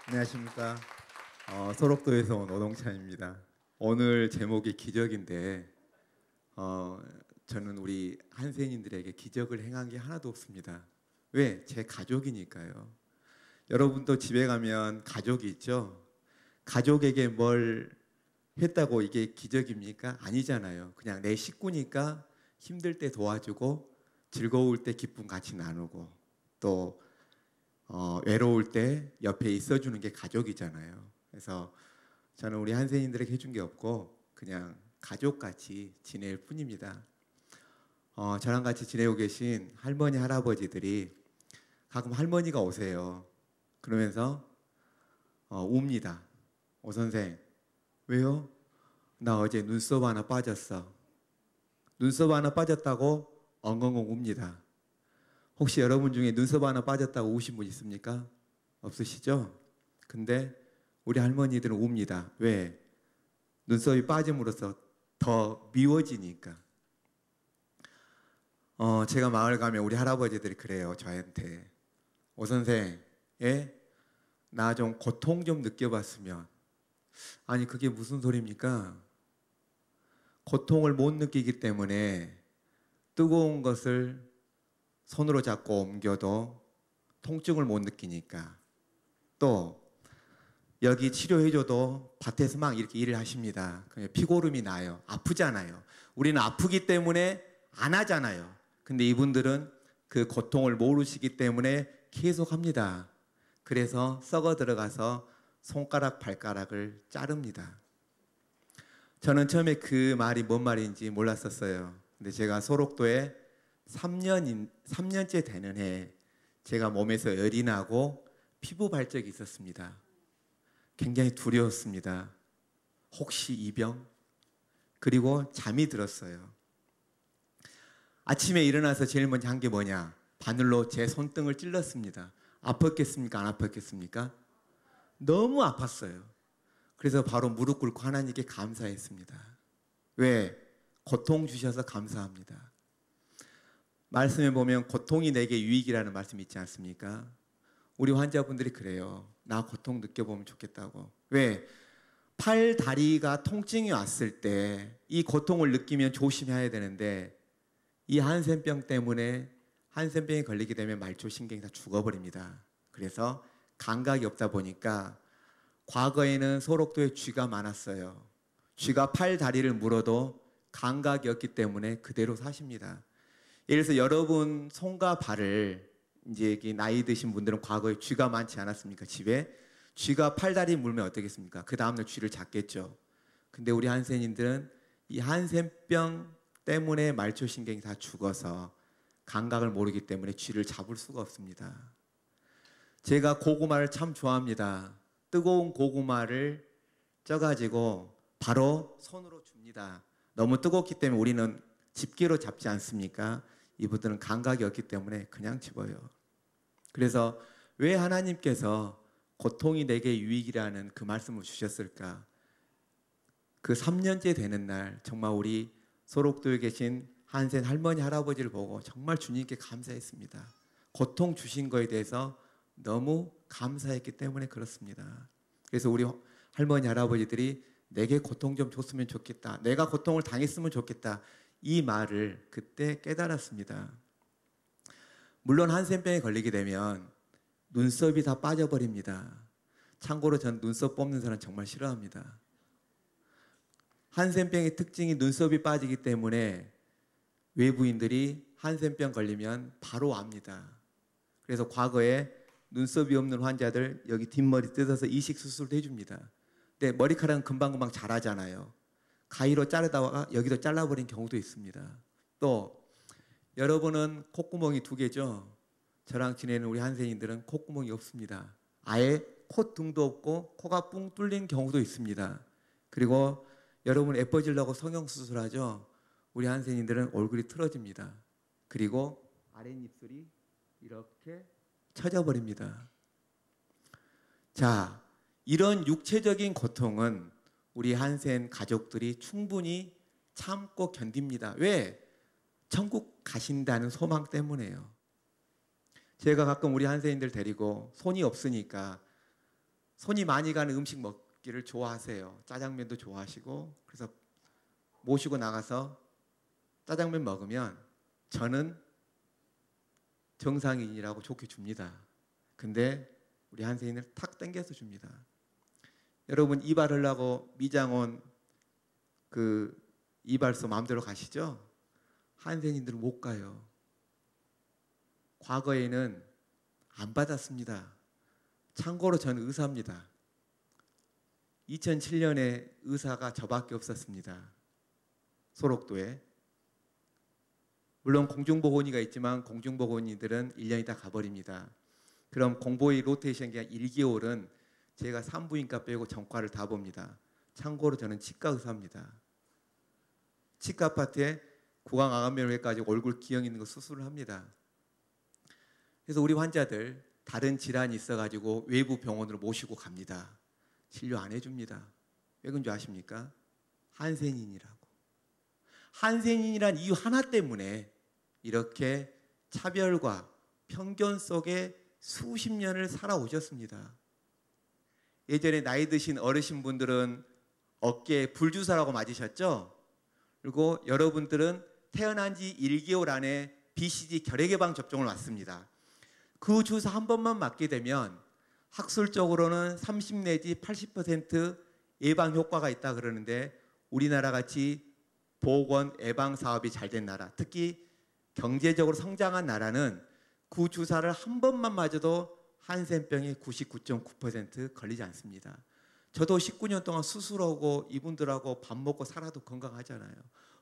안녕하십니까. 소록도에서 온 오동찬입니다. 오늘 제목이 기적인데, 어, 저는 우리 한센인들에게 기적을 행한 게 하나도 없습니다. 왜? 제 가족이니까요. 여러분도 집에 가면 가족이 있죠? 가족에게 뭘 했다고 이게 기적입니까? 아니잖아요. 그냥 내 식구니까 힘들 때 도와주고 즐거울 때 기쁨 같이 나누고 또 외로울 때 옆에 있어주는 게 가족이잖아요. 그래서 저는 우리 한센인들에게 해준 게 없고 그냥 가족같이 지낼 뿐입니다. 저랑 같이 지내고 계신 할머니, 할아버지들이 가끔 할머니가 오세요. 그러면서 웁니다. 오 선생, 왜요? 나 어제 눈썹 하나 빠졌어. 눈썹 하나 빠졌다고 엉엉엉 웁니다. 혹시 여러분 중에 눈썹 하나 빠졌다고 우신 분 있습니까? 없으시죠? 근데 우리 할머니들은 웁니다. 왜? 눈썹이 빠짐으로써 더 미워지니까. 제가 마을 가면 우리 할아버지들이 그래요. 저한테. 오 선생, 예? 나 좀 고통 좀 느껴봤으면. 아니, 그게 무슨 소리입니까? 고통을 못 느끼기 때문에 뜨거운 것을 손으로 잡고 옮겨도 통증을 못 느끼니까. 또 여기 치료해줘도 밭에서 막 이렇게 일을 하십니다. 피고름이 나요. 아프잖아요. 우리는 아프기 때문에 안 하잖아요. 근데 이분들은 그 고통을 모르시기 때문에 계속 합니다. 그래서 썩어 들어가서 손가락, 발가락을 자릅니다. 저는 처음에 그 말이 뭔 말인지 몰랐었어요. 근데 제가 소록도에 3년째 되는 해 제가 몸에서 열이 나고 피부 발적이 있었습니다. 굉장히 두려웠습니다. 혹시 이병? 그리고 잠이 들었어요. 아침에 일어나서 제일 먼저 한 게 뭐냐? 바늘로 제 손등을 찔렀습니다. 아팠겠습니까? 안 아팠겠습니까? 너무 아팠어요. 그래서 바로 무릎 꿇고 하나님께 감사했습니다. 왜? 고통 주셔서 감사합니다. 말씀에 보면 고통이 내게 유익이라는 말씀이 있지 않습니까? 우리 환자분들이 그래요. 나 고통 느껴보면 좋겠다고. 왜? 팔, 다리가 통증이 왔을 때 이 고통을 느끼면 조심해야 되는데 이 한센병 때문에 한센병에 걸리게 되면 말초신경이 다 죽어버립니다. 그래서 감각이 없다 보니까 과거에는 소록도에 쥐가 많았어요. 쥐가 팔, 다리를 물어도 감각이 없기 때문에 그대로 사십니다. 예를 들어서 여러분 손과 발을 이제 나이 드신 분들은 과거에 쥐가 많지 않았습니까? 집에 쥐가 팔다리 물면 어떻겠습니까? 그 다음날 쥐를 잡겠죠. 근데 우리 한센인들은 이 한센병 때문에 말초신경이 다 죽어서 감각을 모르기 때문에 쥐를 잡을 수가 없습니다. 제가 고구마를 참 좋아합니다. 뜨거운 고구마를 쪄가지고 바로 손으로 줍니다. 너무 뜨겁기 때문에 우리는 집게로 잡지 않습니까? 이분들은 감각이 없기 때문에 그냥 집어요. 그래서 왜 하나님께서 고통이 내게 유익이라는 그 말씀을 주셨을까? 그 3년째 되는 날 정말 우리 소록도에 계신 한센 할머니 할아버지를 보고 정말 주님께 감사했습니다. 고통 주신 거에 대해서 너무 감사했기 때문에 그렇습니다. 그래서 우리 할머니 할아버지들이 내게 고통 좀 줬으면 좋겠다. 내가 고통을 당했으면 좋겠다. 이 말을 그때 깨달았습니다. 물론 한센병에 걸리게 되면 눈썹이 다 빠져버립니다. 참고로 전 눈썹 뽑는 사람 정말 싫어합니다. 한센병의 특징이 눈썹이 빠지기 때문에 외부인들이 한센병 걸리면 바로 압니다. 그래서 과거에 눈썹이 없는 환자들 여기 뒷머리 뜯어서 이식 수술도 해줍니다. 근데 머리카락은 금방금방 자라잖아요. 가위로 자르다가 여기도 잘라버린 경우도 있습니다. 또 여러분은 콧구멍이 2개죠. 저랑 지내는 우리 한센인들은 콧구멍이 없습니다. 아예 콧등도 없고 코가 뿡 뚫린 경우도 있습니다. 그리고 여러분 예뻐지려고 성형수술하죠. 우리 한센인들은 얼굴이 틀어집니다. 그리고 아랫입술이 이렇게 처져버립니다. 자, 이런 육체적인 고통은 우리 한센 가족들이 충분히 참고 견딥니다. 왜? 천국 가신다는 소망 때문에요. 제가 가끔 우리 한센인들 데리고 손이 없으니까 손이 많이 가는 음식 먹기를 좋아하세요. 짜장면도 좋아하시고. 그래서 모시고 나가서 짜장면 먹으면 저는 정상인이라고 좋게 줍니다. 근데 우리 한센이는 탁 당겨서 줍니다. 여러분 이발하려고 미장원 그 이발소 마음대로 가시죠? 한센이들은 못 가요. 과거에는 안 받았습니다. 참고로 저는 의사입니다. 2007년에 의사가 저밖에 없었습니다. 소록도에. 물론 공중보건의가 있지만 공중보건의들은 1년 있다 가버립니다. 그럼 공보의 로테이션 기간 1개월은 제가 산부인과 빼고 전과를 다 봅니다. 참고로 저는 치과 의사입니다. 치과 아파트에 구강암면외까지 얼굴 기형 있는 거 수술을 합니다. 그래서 우리 환자들 다른 질환이 있어가지고 외부 병원으로 모시고 갑니다. 진료 안 해줍니다. 왜 그런 줄 아십니까? 한센인이라고. 한센인이란 이유 하나 때문에 이렇게 차별과 편견 속에 수십 년을 살아오셨습니다. 예전에 나이 드신 어르신분들은 어깨에 불주사라고 맞으셨죠? 그리고 여러분들은 태어난 지 1개월 안에 BCG 결핵예방 접종을 맞습니다. 그 주사 한 번만 맞게 되면 학술적으로는 30 내지 80% 예방 효과가 있다 그러는데 우리나라 같이 보건 예방 사업이 잘 된 나라, 특히 경제적으로 성장한 나라는 그 주사를 한 번만 맞아도 한센병이 99.9% 걸리지 않습니다. 저도 19년 동안 수술하고 이분들하고 밥 먹고 살아도 건강하잖아요.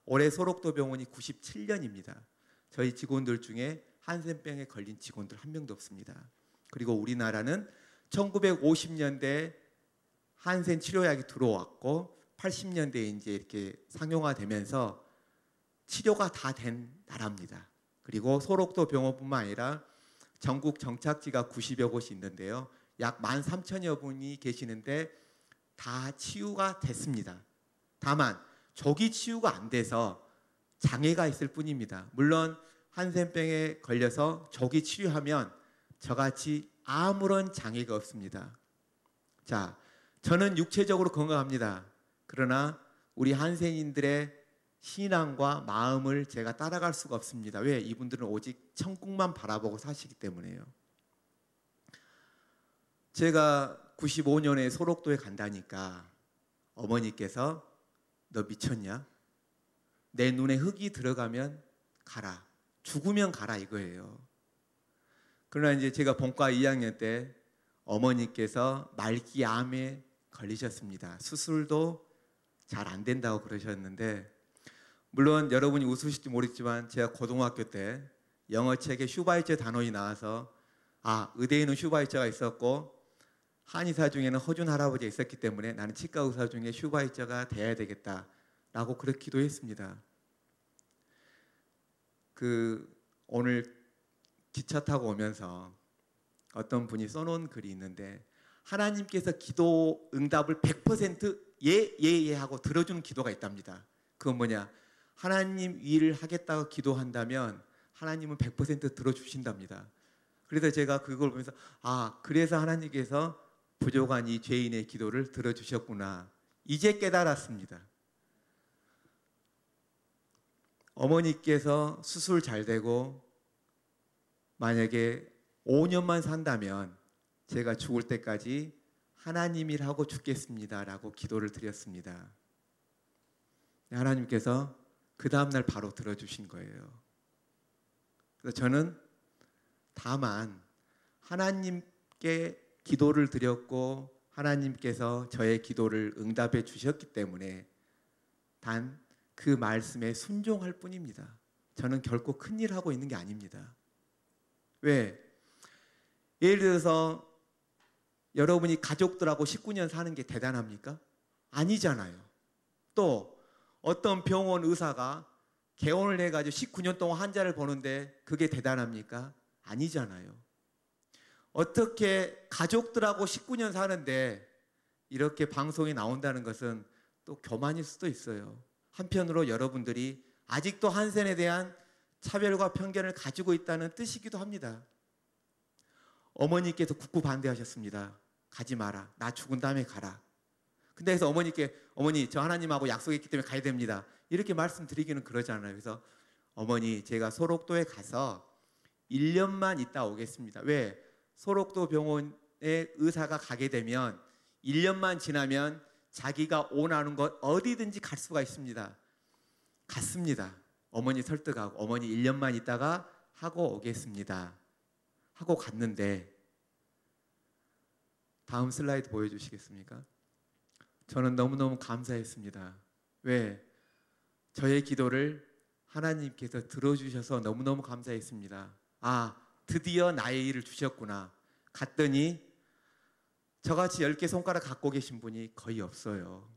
올해 소록도 병원이 97년입니다. 저희 직원들 중에 한센병에 걸린 직원들 한 명도 없습니다. 그리고 우리나라는 1950년대 한센 치료약이 들어왔고 80년대에 이제 이렇게 상용화되면서 치료가 다 된 나라입니다. 그리고 소록도 병원뿐만 아니라 전국 정착지가 90여 곳이 있는데요. 약 13,000여 분이 계시는데 다 치유가 됐습니다. 다만 조기 치유가 안 돼서 장애가 있을 뿐입니다. 물론 한센병에 걸려서 조기 치료하면 저같이 아무런 장애가 없습니다. 자, 저는 육체적으로 건강합니다. 그러나 우리 한센인들의 신앙과 마음을 제가 따라갈 수가 없습니다. 왜? 이분들은 오직 천국만 바라보고 사시기 때문에요. 제가 95년에 소록도에 간다니까 어머니께서 너 미쳤냐? 내 눈에 흙이 들어가면 가라. 죽으면 가라 이거예요. 그러나 이제 제가 본과 2학년 때 어머니께서 말기암에 걸리셨습니다. 수술도 잘 안 된다고 그러셨는데 물론 여러분이 웃으실지 모르겠지만 제가 고등학교 때 영어책에 슈바이처 단원이 나와서 의대에는 슈바이처가 있었고 한의사 중에는 허준 할아버지가 있었기 때문에 나는 치과 의사 중에 슈바이처가 돼야 되겠다라고 그렇게 기도했습니다. 오늘 기차 타고 오면서 어떤 분이 써놓은 글이 있는데 하나님께서 기도 응답을 100% 예 하고 들어주는 기도가 있답니다. 그건 뭐냐? 하나님 일을 하겠다고 기도한다면 하나님은 100% 들어주신답니다. 그래서 제가 그걸 보면서 그래서 하나님께서 부족한 이 죄인의 기도를 들어주셨구나. 이제 깨달았습니다. 어머니께서 수술 잘 되고 만약에 5년만 산다면 제가 죽을 때까지 하나님 일하고 죽겠습니다라고 기도를 드렸습니다. 하나님께서 그 다음날 바로 들어주신 거예요. 그래서 저는 다만 하나님께 기도를 드렸고 하나님께서 저의 기도를 응답해 주셨기 때문에 단 그 말씀에 순종할 뿐입니다. 저는 결코 큰일 하고 있는 게 아닙니다. 왜? 예를 들어서 여러분이 가족들하고 19년 사는 게 대단합니까? 아니잖아요. 또 어떤 병원 의사가 개원을 해가지고 19년 동안 환자를 보는데 그게 대단합니까? 아니잖아요. 어떻게 가족들하고 19년 사는데 이렇게 방송이 나온다는 것은 또 교만일 수도 있어요. 한편으로 여러분들이 아직도 한센에 대한 차별과 편견을 가지고 있다는 뜻이기도 합니다. 어머니께서 극구 반대하셨습니다. 가지 마라. 나 죽은 다음에 가라. 근데 그래서 어머니께 어머니 저 하나님하고 약속했기 때문에 가야 됩니다. 이렇게 말씀드리기는 그러잖아요. 그래서 어머니 제가 소록도에 가서 1년만 있다 오겠습니다. 왜? 소록도 병원에 의사가 가게 되면 1년만 지나면 자기가 원하는 것 어디든지 갈 수가 있습니다. 갔습니다. 어머니 설득하고 어머니 1년만 있다가 하고 오겠습니다. 하고 갔는데 다음 슬라이드 보여주시겠습니까? 저는 너무너무 감사했습니다. 왜? 저의 기도를 하나님께서 들어주셔서 너무너무 감사했습니다. 아, 드디어 나의 일을 주셨구나. 갔더니 저같이 10개 손가락 갖고 계신 분이 거의 없어요.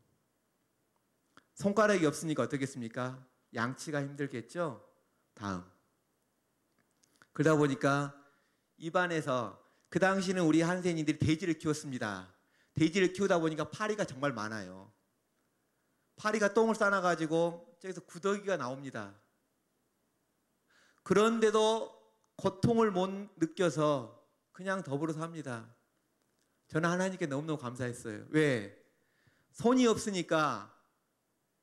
손가락이 없으니까 어떻겠습니까? 양치가 힘들겠죠? 다음. 그러다 보니까 입안에서 그 당시는 우리 한센이들이 돼지를 키웠습니다. 돼지를 키우다 보니까 파리가 정말 많아요. 파리가 똥을 싸놔가지고 저기서 구더기가 나옵니다. 그런데도 고통을 못 느껴서 그냥 더불어 삽니다. 저는 하나님께 너무너무 감사했어요. 왜? 손이 없으니까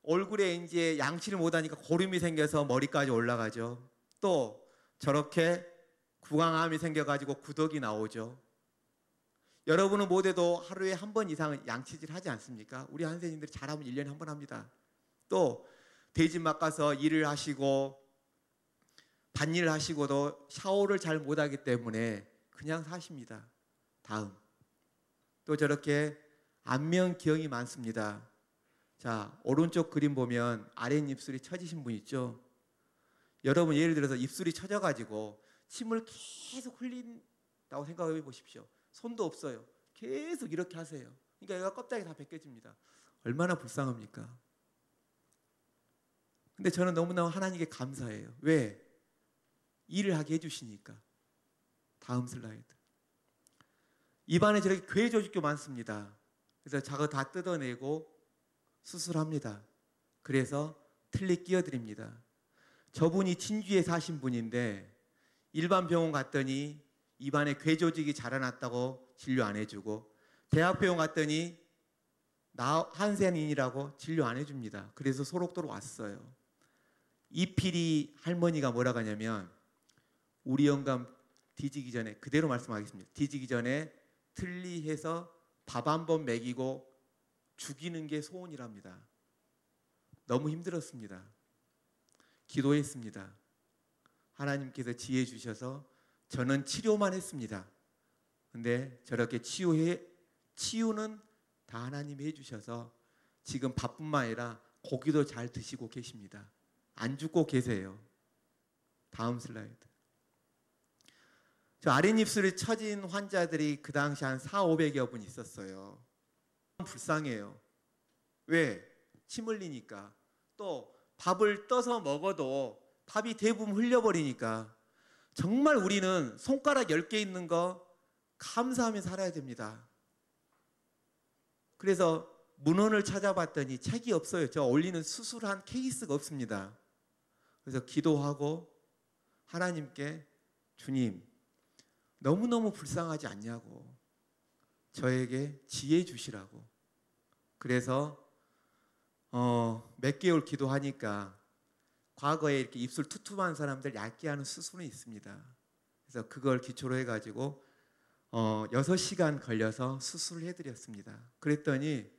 얼굴에 이제 양치를 못하니까 고름이 생겨서 머리까지 올라가죠. 또 저렇게 구강암이 생겨가지고 구더기 나오죠. 여러분은 못해도 하루에 한 번 이상은 양치질 하지 않습니까? 우리 한센인들이 잘하면 1년에 한 번 합니다. 또 돼지막 가서 일을 하시고 밭일을 하시고도 샤워를 잘 못하기 때문에 그냥 사십니다. 다음. 또 저렇게 안면기형이 많습니다. 자, 오른쪽 그림 보면 아랫입술이 처지신 분 있죠? 여러분 예를 들어서 입술이 처져가지고 침을 계속 흘린다고 생각해 보십시오. 손도 없어요. 계속 이렇게 하세요. 그러니까 얘가 껍데기 다 벗겨집니다. 얼마나 불쌍합니까? 근데 저는 너무나 하나님께 감사해요. 왜? 일을 하게 해주시니까. 다음 슬라이드. 입안에 저렇게 괴 조직도 많습니다. 그래서 저거 다 뜯어내고 수술합니다. 그래서 틀니 끼워드립니다. 저분이 진주에 사신 분인데 일반 병원 갔더니 입안에 괴 조직이 자라났다고 진료 안 해주고 대학병원 갔더니 나 한센인이라고 진료 안 해줍니다. 그래서 소록도로 왔어요. 이필이 할머니가 뭐라고 하냐면 우리 영감 뒤지기 전에 그대로 말씀하겠습니다. 뒤지기 전에 틀니해서 밥 한 번 먹이고 죽이는 게 소원이랍니다. 너무 힘들었습니다. 기도했습니다. 하나님께서 지혜 주셔서 저는 치료만 했습니다. 근데 저렇게 치유는 다 하나님이 해주셔서 지금 밥뿐만 아니라 고기도 잘 드시고 계십니다. 안 죽고 계세요. 다음 슬라이드. 저 아랫입술이 처진 환자들이 그 당시 한 400~500여 분 있었어요. 불쌍해요. 왜? 침 흘리니까. 또 밥을 떠서 먹어도 밥이 대부분 흘려버리니까 정말 우리는 손가락 10개 있는 거 감사하며 살아야 됩니다. 그래서 문헌을 찾아봤더니 책이 없어요. 저 올리는 수술한 케이스가 없습니다. 그래서 기도하고 하나님께 주님 너무너무 불쌍하지 않냐고 저에게 지혜 주시라고. 그래서 몇 개월 기도하니까 과거에 이렇게 입술 투툼한 사람들 얇게 하는 수술은 있습니다. 그래서 그걸 기초로 해가지고 6시간 걸려서 수술을 해드렸습니다. 그랬더니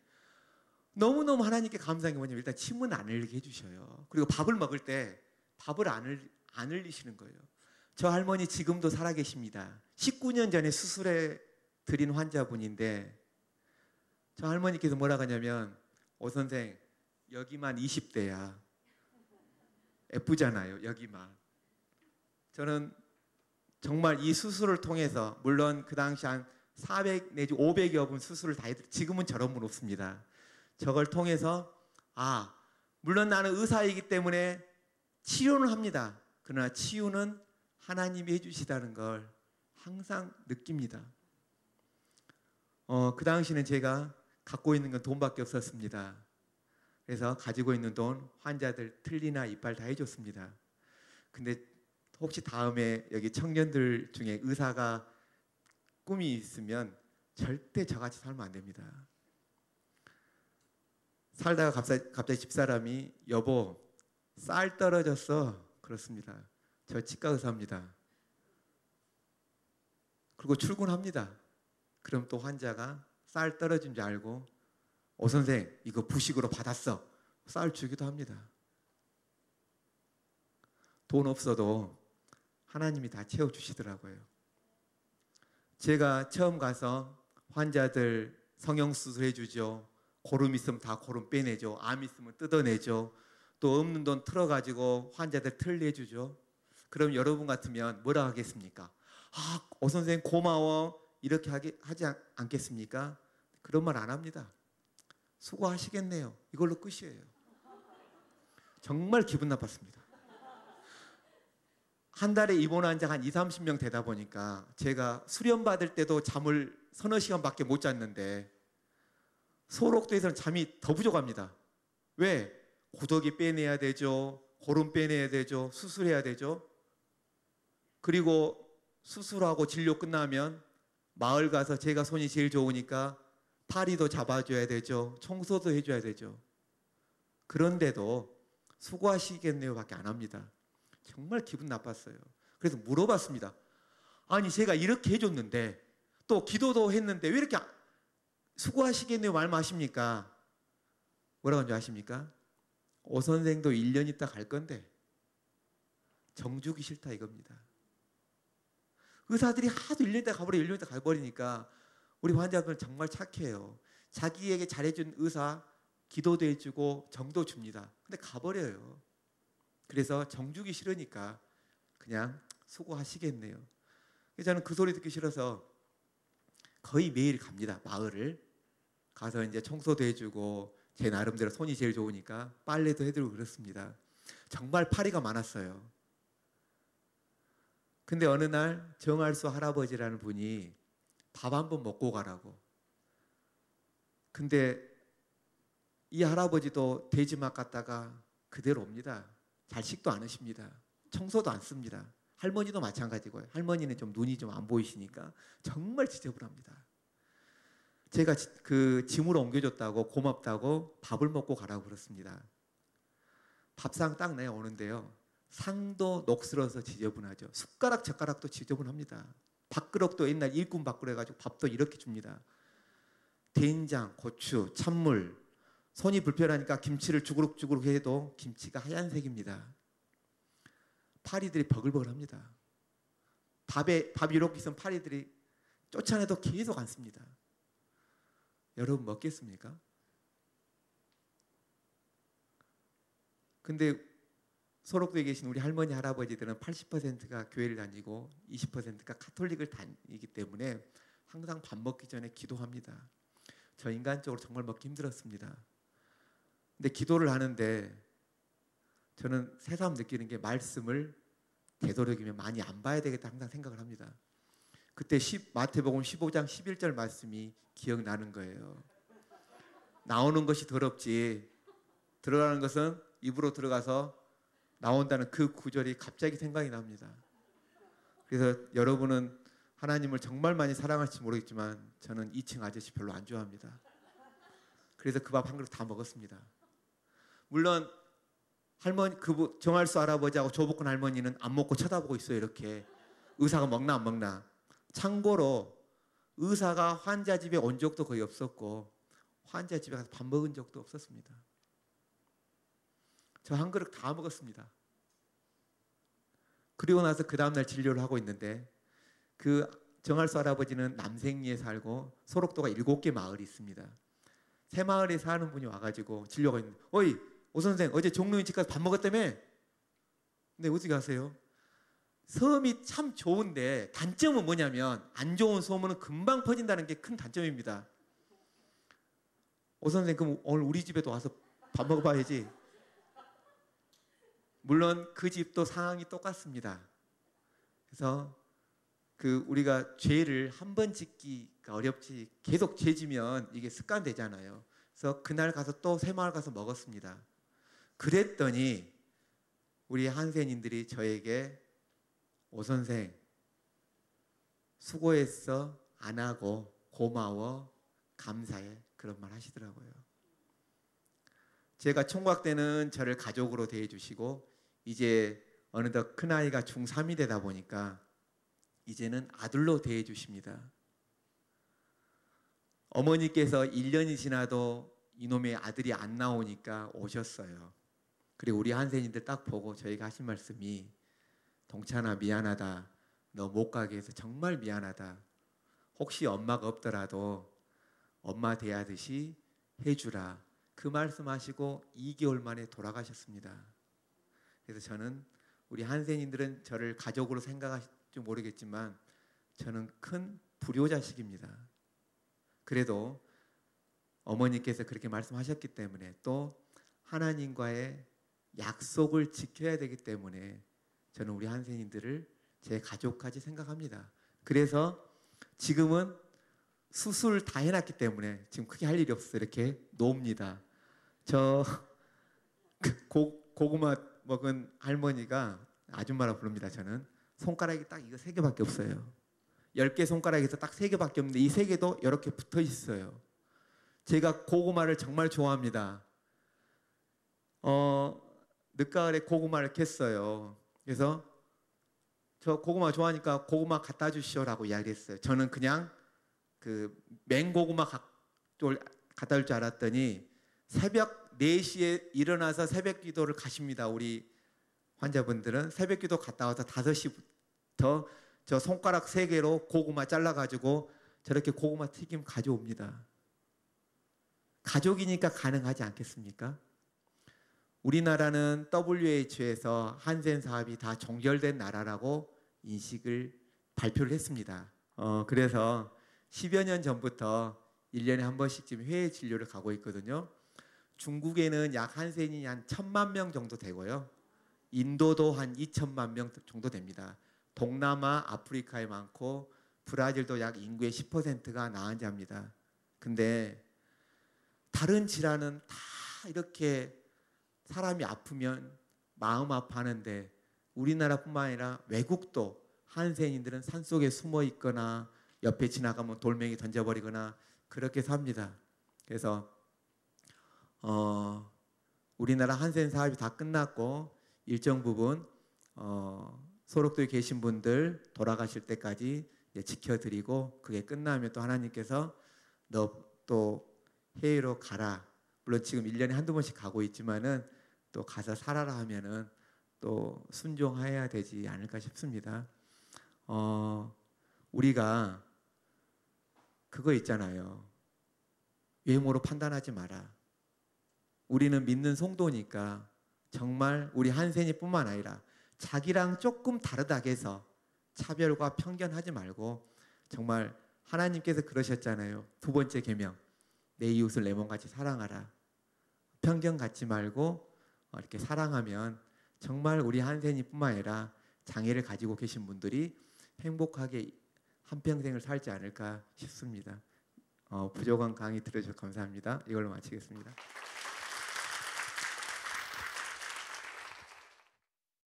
너무너무 하나님께 감사한 게 뭐냐면 일단 침은 안 흘리게 해주셔요. 그리고 밥을 먹을 때 밥을 안 흘리시는 거예요. 저 할머니 지금도 살아계십니다. 19년 전에 수술해 드린 환자분인데 저 할머니께서 뭐라고 하냐면 오 선생 여기만 20대야. 예쁘잖아요. 여기만. 저는 정말 이 수술을 통해서 물론 그 당시 한 400 내지 500여 분 수술을 다 해드렸어요. 지금은 저런 분 없습니다. 저걸 통해서 물론 나는 의사이기 때문에 치료는 합니다. 그러나 치유는 하나님이 해주시다는 걸 항상 느낍니다. 그 당시는 제가 갖고 있는 건 돈밖에 없었습니다. 그래서 가지고 있는 돈 환자들 틀니나 이빨 다 해줬습니다. 근데 혹시 다음에 여기 청년들 중에 의사가 꿈이 있으면 절대 저같이 살면 안 됩니다. 살다가 갑자기 집사람이 여보 쌀 떨어졌어. 그렇습니다. 저 치과 의사입니다. 그리고 출근합니다. 그럼 또 환자가 쌀 떨어진 줄 알고 선생 이거 부식으로 받았어. 쌀 주기도 합니다. 돈 없어도 하나님이 다 채워주시더라고요. 제가 처음 가서 환자들 성형수술 해주죠. 고름 있으면 다 고름 빼내죠. 암 있으면 뜯어내죠. 또 없는 돈 틀어가지고 환자들 틀려주죠. 그럼 여러분 같으면 뭐라 하겠습니까? 선생님 고마워 이렇게 하지 않겠습니까? 그런 말 안 합니다. 수고하시겠네요. 이걸로 끝이에요. 정말 기분 나빴습니다. 한 달에 입원 환자가 한 20-30명 되다 보니까 제가 수련 받을 때도 잠을 서너 시간밖에 못 잤는데 소록도에서는 잠이 더 부족합니다. 왜? 고더기 빼내야 되죠. 고름 빼내야 되죠. 수술해야 되죠. 그리고 수술하고 진료 끝나면 마을 가서 제가 손이 제일 좋으니까 파리도 잡아줘야 되죠. 청소도 해줘야 되죠. 그런데도 수고하시겠네요 밖에 안 합니다. 정말 기분 나빴어요. 그래서 물어봤습니다. 아니 제가 이렇게 해줬는데 또 기도도 했는데 왜 이렇게 수고하시겠네요 말씀하십니까? 뭐라고 하는지 아십니까? 오 선생도 1년 있다 갈 건데 정주기 싫다 이겁니다. 의사들이 하도 1년 있다 가버려 1년 있다 가버리니까 우리 환자들은 정말 착해요. 자기에게 잘해준 의사 기도도 해주고 정도 줍니다. 근데 가버려요. 그래서 정주기 싫으니까 그냥 수고하시겠네요. 그래서 저는 그 소리 듣기 싫어서 거의 매일 갑니다. 마을을 가서 이제 청소도 해주고 제 나름대로 손이 제일 좋으니까 빨래도 해드리고 그렇습니다. 정말 파리가 많았어요. 근데 어느 날 정알수 할아버지라는 분이 밥 한 번 먹고 가라고. 근데 이 할아버지도 돼지막 갔다가 그대로 옵니다. 잘 식도 않으십니다. 청소도 안 씁니다. 할머니도 마찬가지고요. 할머니는 좀 눈이 좀 안 보이시니까 정말 지저분합니다. 제가 그 짐으로 옮겨줬다고 고맙다고 밥을 먹고 가라고 그랬습니다. 밥상 딱 내오는데요. 상도 녹슬어서 지저분하죠. 숟가락 젓가락도 지저분합니다. 밥그릇도 옛날 일꾼 밥그릇 해가지고 밥도 이렇게 줍니다. 된장, 고추, 찬물, 손이 불편하니까 김치를 주구룩주구룩 해도 김치가 하얀색입니다. 파리들이 버글버글합니다. 밥이 이렇게 있으면 파리들이 쫓아내도 계속 앉습니다. 여러분 먹겠습니까? 근데 소록도에 계신 우리 할머니 할아버지들은 80%가 교회를 다니고 20%가 카톨릭을 다니기 때문에 항상 밥 먹기 전에 기도합니다. 저 인간적으로 정말 먹기 힘들었습니다. 근데 기도를 하는데 저는 새삼 느끼는 게 말씀을 되도록이면 많이 안 봐야 되겠다 항상 생각을 합니다. 그때 마태복음 15장 11절 말씀이 기억나는 거예요. 나오는 것이 더럽지 들어가는 것은 입으로 들어가서 나온다는 그 구절이 갑자기 생각이 납니다. 그래서 여러분은 하나님을 정말 많이 사랑할지 모르겠지만 저는 2층 아저씨 별로 안 좋아합니다. 그래서 그 밥 한 그릇 다 먹었습니다. 물론 할머니 그 정알수 할아버지하고 조복근 할머니는 안 먹고 쳐다보고 있어요. 이렇게 의사가 먹나 안 먹나. 참고로 의사가 환자 집에 온 적도 거의 없었고 환자 집에 가서 밥 먹은 적도 없었습니다. 저 한 그릇 다 먹었습니다. 그리고 나서 그 다음날 진료를 하고 있는데 그 정알수 할아버지는 남생리에 살고 소록도가 7개 마을이 있습니다. 새 마을에 사는 분이 와가지고 진료가 있는데 어이 오 선생 어제 종로인 집 가서 밥 먹었다며? 근데 어떻게 아세요? 섬이 참 좋은데 단점은 뭐냐면 안 좋은 소문은 금방 퍼진다는 게 큰 단점입니다. 오 선생 그럼 오늘 우리 집에도 와서 밥 먹어봐야지. 물론 그 집도 상황이 똑같습니다. 그래서 우리가 죄를 한 번 짓기가 어렵지 계속 죄 지면 이게 습관되잖아요. 그래서 그날 가서 또 새마을 가서 먹었습니다. 그랬더니 우리 한센인들이 저에게 오 선생 수고했어 안 하고 고마워, 감사해 그런 말 하시더라고요. 제가 총각 때는 저를 가족으로 대해주시고 이제 어느덧 큰아이가 중3이 되다 보니까 이제는 아들로 대해주십니다. 어머니께서 1년이 지나도 이놈의 아들이 안 나오니까 오셨어요. 그리고 우리 한센이들 딱 보고 저희가 하신 말씀이 동찬아 미안하다. 너 못 가게 해서 정말 미안하다. 혹시 엄마가 없더라도 엄마 대하듯이 해주라. 그 말씀하시고 2개월 만에 돌아가셨습니다. 그래서 저는 우리 한센이들은 저를 가족으로 생각하실지 모르겠지만 저는 큰 불효자식입니다. 그래도 어머니께서 그렇게 말씀하셨기 때문에 또 하나님과의 약속을 지켜야 되기 때문에 저는 우리 한센이들을 제 가족까지 생각합니다. 그래서 지금은 수술 다 해놨기 때문에 지금 크게 할 일이 없어서 이렇게 놉니다. 저 고구마 먹은 할머니가 아줌마라 부릅니다. 저는 손가락이 딱 이거 3개밖에 없어요. 10개 손가락에서 딱 3개밖에 없는데 이 3개도 이렇게 붙어 있어요. 제가 고구마를 정말 좋아합니다. 늦가을에 고구마를 캤어요. 그래서 저 고구마 좋아하니까 고구마 갖다 주시오라고 이야기했어요. 저는 그냥 그 맹고구마 갖다 줄 줄 알았더니 새벽 4시에 일어나서 새벽 기도를 가십니다. 우리 환자분들은 새벽 기도 갔다 와서 5시부터 저 손가락 3개로 고구마 잘라가지고 저렇게 고구마 튀김 가져옵니다. 가족이니까 가능하지 않겠습니까? 우리나라는 WHO에서 한센 사업이 다 종결된 나라라고 인식을 발표를 했습니다. 그래서 10여 년 전부터 1년에 한 번씩 지금 해외 진료를 가고 있거든요. 중국에는 약 한센이 한 1,000만 명 정도 되고요. 인도도 한 2천만 명 정도 됩니다. 동남아, 아프리카에 많고 브라질도 약 인구의 10%가 나환자입니다. 근데 다른 질환은 다 이렇게 사람이 아프면 마음 아파하는데 우리나라뿐만 아니라 외국도 한센인들은 산속에 숨어 있거나 옆에 지나가면 돌멩이 던져버리거나 그렇게 삽니다. 그래서 우리나라 한센 사업이 다 끝났고 일정 부분 소록도에 계신 분들 돌아가실 때까지 지켜드리고 그게 끝나면 또 하나님께서 너 또 해외로 가라. 물론 지금 1년에 한두 번씩 가고 있지만은 또 가서 살아라 하면은 또 순종해야 되지 않을까 싶습니다. 우리가 그거 있잖아요. 외모로 판단하지 마라. 우리는 믿는 성도니까 정말 우리 한센이뿐만 아니라 자기랑 조금 다르다고 해서 차별과 편견하지 말고 정말 하나님께서 그러셨잖아요. 2번째 계명. 내 이웃을 내 몸같이 사랑하라. 편견 갖지 말고 이렇게 사랑하면 정말 우리 한센이뿐만 아니라 장애를 가지고 계신 분들이 행복하게 한평생을 살지 않을까 싶습니다. 부족한 강의 들어주셔서 감사합니다. 이걸로 마치겠습니다.